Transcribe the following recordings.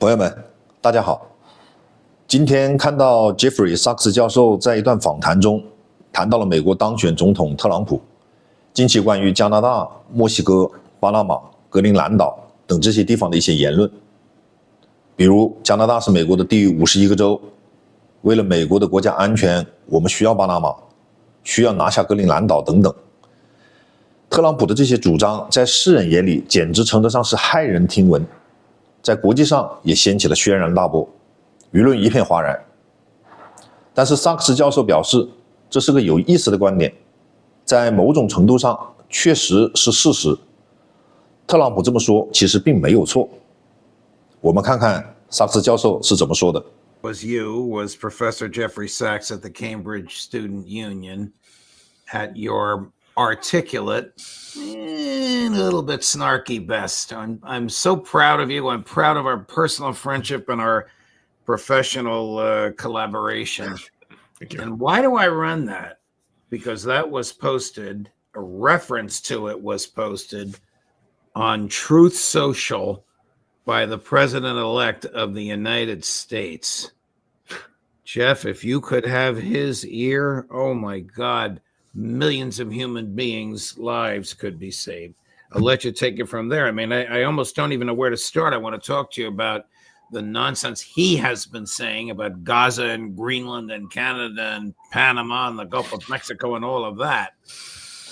朋友们，大家好。今天看到 Jeffrey 萨克斯教授在一段访谈中谈到了美国当选总统特朗普近期关于加拿大、墨西哥、巴拿马、格陵兰岛等这些地方的一些言论。比如加拿大是美国的第51个州，为了美国的国家安全，我们需要巴拿马，需要拿下格陵兰岛等等。特朗普的这些主张在世人眼里简直称得上是骇人听闻，在国际上也掀起了轩然大波，舆论一片哗然。但是萨克斯教授表示，这是个有意思的观点，在某种程度上确实是事实。特朗普这么说其实并没有错。我们看看萨克斯教授是怎么说的。Was Professor Jeffrey Sachs at the Cambridge Student Union at your articulate and a little bit snarky best. I'm so proud of you. I'm proud of our personal friendship and our professional collaboration. Thank you. And why do I run that? Because that was posted, a reference to it was posted on Truth Social by the president-elect of the United States. Jeff, if you could have his ear, oh my God, millions of human beings' lives could be saved. I'll let you take it from there. I mean, I almost don't even know where to start. I want to talk to you about the nonsense he has been saying about Gaza and Greenland and Canada and Panama and the Gulf of Mexico and all of that.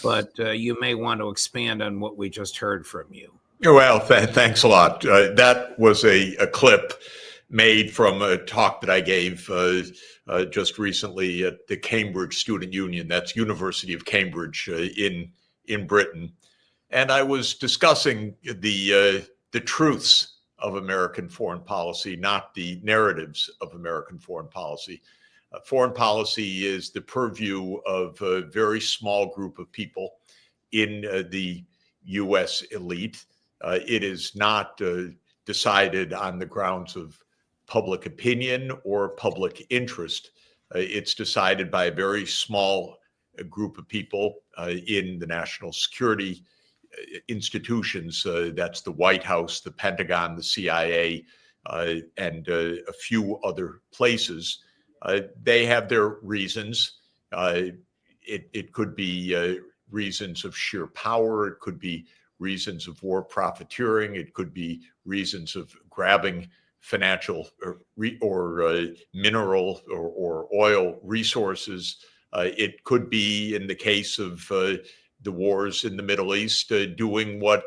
But you may want to expand on what we just heard from you. Well, thanks a lot. That was a clip made from a talk that I gave just recently at the Cambridge Student Union. That's University of Cambridge in Britain. And I was discussing the truths of American foreign policy, not the narratives of American foreign policy. Foreign policy is the purview of a very small group of people in the U.S. elite. It is not decided on the grounds of public opinion or public interest. It's decided by a very small group of people in the national security institutions. That's the White House, the Pentagon, the CIA, and a few other places. They have their reasons. It could be reasons of sheer power. It could be reasons of war profiteering. It could be reasons of grabbing financial or mineral or oil resources. It could be, in the case of the wars in the Middle East, doing what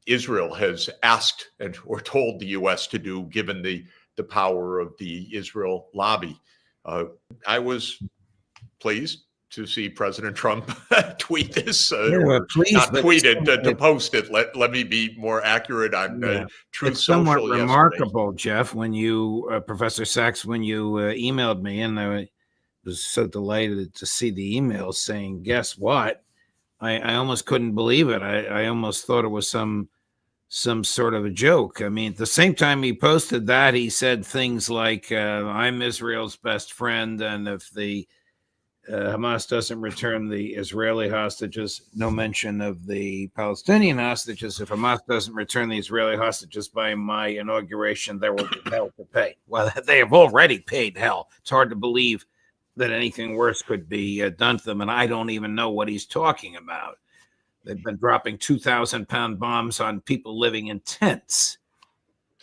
Israel has asked or told the U.S. to do, given the power of the Israel lobby. I was pleased to see President Trump tweet this, not tweet it, to post it. Let me be more accurate on Truth it's Social somewhat yesterday. Remarkable, Jeff, when you, Professor Sachs, when you emailed me, and I was so delighted to see the email saying, guess what? I almost couldn't believe it. I almost thought it was some sort of a joke. I mean, at the same time he posted that, he said things like, I'm Israel's best friend, and if the Hamas doesn't return the Israeli hostages, no mention of the Palestinian hostages. If Hamas doesn't return the Israeli hostages by my inauguration, there will be hell to pay. Well, they have already paid hell. It's hard to believe that anything worse could be done to them, and I don't even know what he's talking about. They've been dropping 2,000-pound bombs on people living in tents.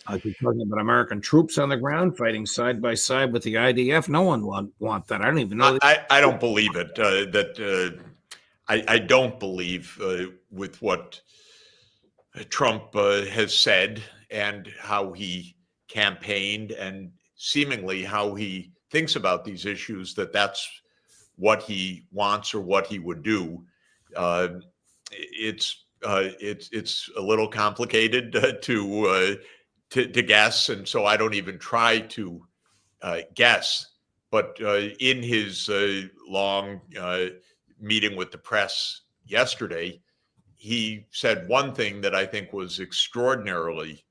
You're talking about American troops on the ground fighting side by side with the IDF. No one want that. I don't even know. I don't believe it. I don't believe with what Trump has said and how he campaigned and seemingly how he thinks about these issues, that's what he wants or what he would do. It's a little complicated to guess, and so I don't even try to guess. But in his long meeting with the press yesterday, he said one thing that I think was extraordinarily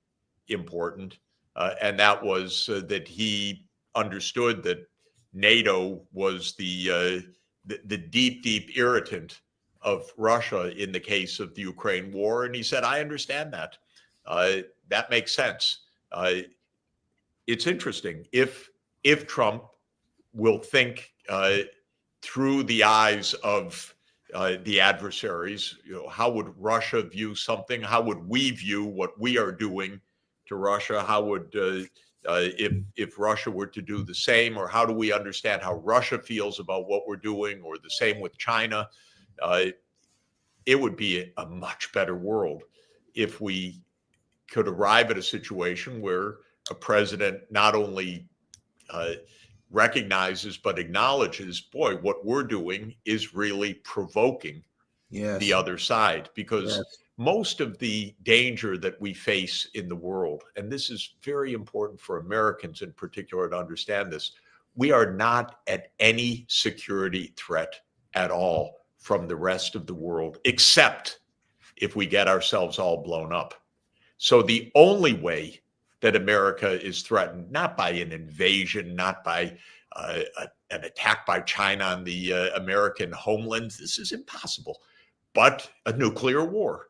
important, and that was that he understood that NATO was the deep irritant of Russia in the case of the Ukraine war. And he said, I understand that. That makes sense. it's interesting if Trump will think through the eyes of the adversaries. How would Russia view something? How would we view what we are doing to Russia? How would if Russia were to do the same, or how do we understand how Russia feels about what we're doing, or the same with China? It would be a much better world if we could arrive at a situation where a president not only recognizes but acknowledges, boy, what we're doing is really provoking the other side, because most of the danger that we face in the world, and this is very important for Americans in particular to understand this, we are not at any security threat at all from the rest of the world, except if we get ourselves all blown up. So the only way that America is threatened, not by an invasion, not by an attack by China on the American homeland, this is impossible, but a nuclear war.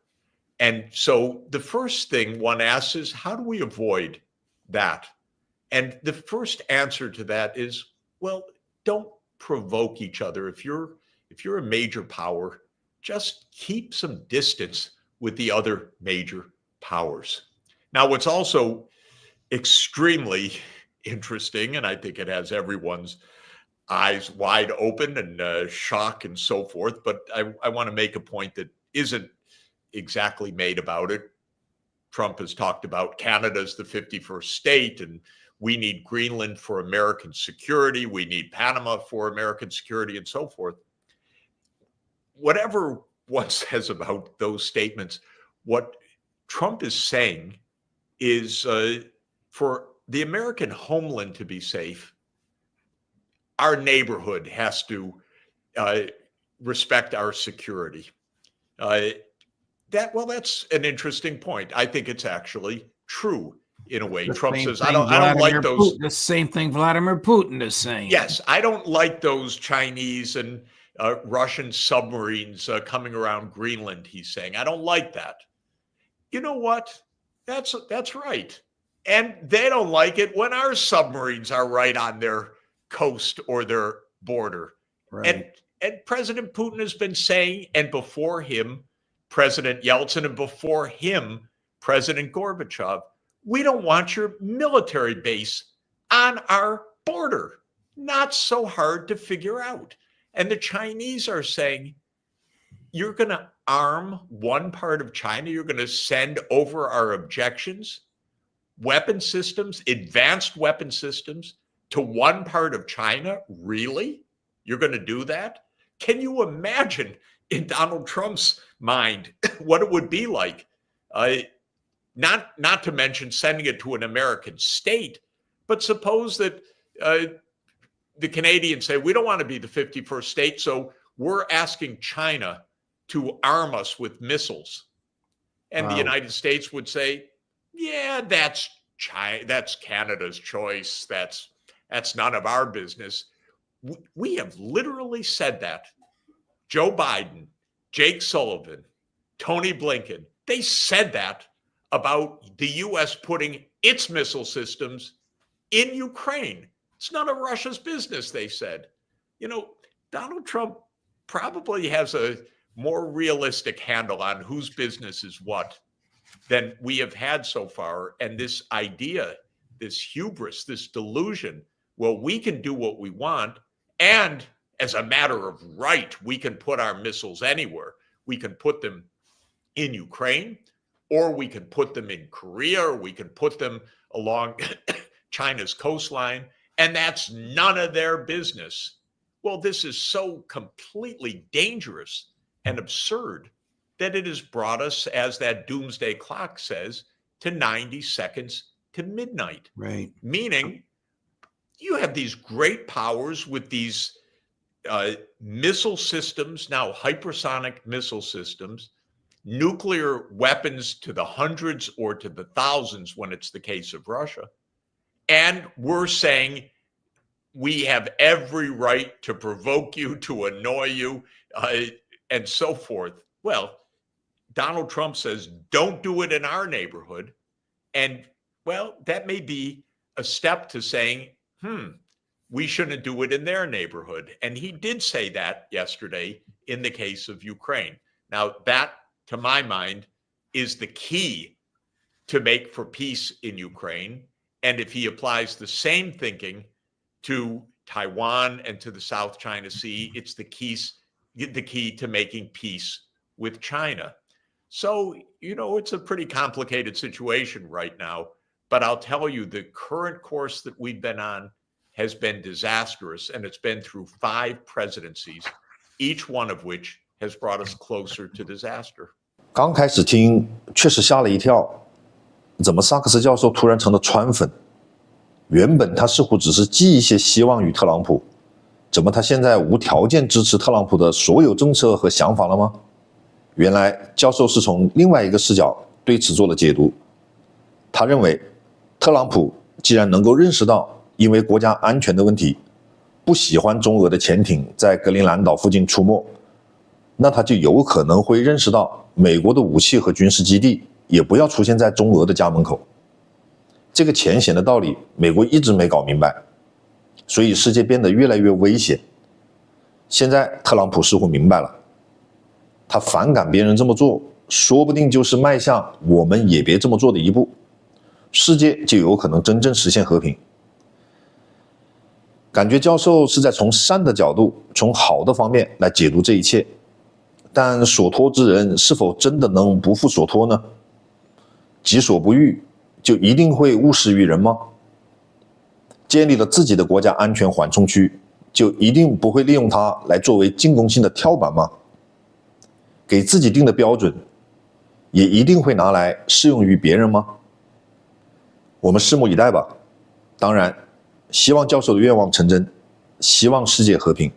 And so the first thing one asks is, how do we avoid that? And the first answer to that is, well, don't provoke each other. If you're a major power, just keep some distance with the other major powers. Now, what's also extremely interesting, and I think it has everyone's eyes wide open and shock and so forth, but I want to make a point that isn't exactly made about it. Trump has talked about Canada's the 51st state, and we need Greenland for American security. We need Panama for American security, and so forth. Whatever one says about those statements, what Trump is saying is for the American homeland to be safe, our neighborhood has to respect our security. That's an interesting point. I think it's actually true in a way. Trump says, I don't like those. The same thing Vladimir Putin is saying. Yes, I don't like those Chinese and Russian submarines coming around Greenland, he's saying. I don't like that. You know what? That's right. And they don't like it when our submarines are right on their coast or their border. Right. And President Putin has been saying, and before him, President Yeltsin, and before him, President Gorbachev, we don't want your military base on our border. Not so hard to figure out. And the Chinese are saying, you're going to arm one part of China, you're going to send over our objections, weapon systems, advanced weapon systems to one part of China? Really? You're going to do that? Can you imagine in Donald Trump's mind what it would be like? Not to mention sending it to an American state, but suppose that the Canadians say, we don't want to be the 51st state, so we're asking China to arm us with missiles. And the United States would say, yeah, that's Canada's choice. That's none of our business. We have literally said that. Joe Biden, Jake Sullivan, Tony Blinken, they said that about the U.S. putting its missile systems in Ukraine. It's none of Russia's business, they said. Donald Trump probably has a more realistic handle on whose business is what than we have had so far. And this idea, this hubris, this delusion, well, we can do what we want. And as a matter of right, we can put our missiles anywhere. We can put them in Ukraine, or we can put them in Korea, or we can put them along China's coastline. And that's none of their business. Well, this is so completely dangerous and absurd that it has brought us, as that doomsday clock says, to 90 seconds to midnight. Right. Meaning you have these great powers with these missile systems, now hypersonic missile systems, nuclear weapons to the hundreds or to the thousands when it's the case of Russia. And we're saying we have every right to provoke you, to annoy you, and so forth. Well, Donald Trump says, don't do it in our neighborhood. And, well, that may be a step to saying, we shouldn't do it in their neighborhood. And he did say that yesterday in the case of Ukraine. Now, that, to my mind, is the key to make for peace in Ukraine. And if he applies the same thinking to Taiwan and to the South China Sea, it's the key to making peace with China. So, it's a pretty complicated situation right now. But I'll tell you, the current course that we've been on has been disastrous, and it's been through 5 presidencies, each one of which has brought us closer to disaster. 刚开始听确实吓了一跳，怎么萨克斯教授突然成了川粉？原本他似乎只是寄一些希望于特朗普，怎么他现在无条件支持特朗普的所有政策和想法了吗？原来教授是从另外一个视角对此做了解读。他认为，特朗普既然能够认识到因为国家安全的问题，不喜欢中俄的潜艇在格陵兰岛附近出没，那他就有可能会认识到美国的武器和军事基地也不要出现在中俄的家门口。这个浅显的道理，美国一直没搞明白，所以世界变得越来越危险。现在特朗普似乎明白了，他反感别人这么做，说不定就是迈向我们也别这么做的一步，世界就有可能真正实现和平。感觉教授是在从善的角度，从好的方面来解读这一切，但所托之人是否真的能不负所托呢？己所不欲，就一定会勿施于人吗？建立了自己的国家安全缓冲区，就一定不会利用它来作为进攻性的跳板吗？给自己定的标准，也一定会拿来适用于别人吗？我们拭目以待吧。当然，希望教授的愿望成真，希望世界和平。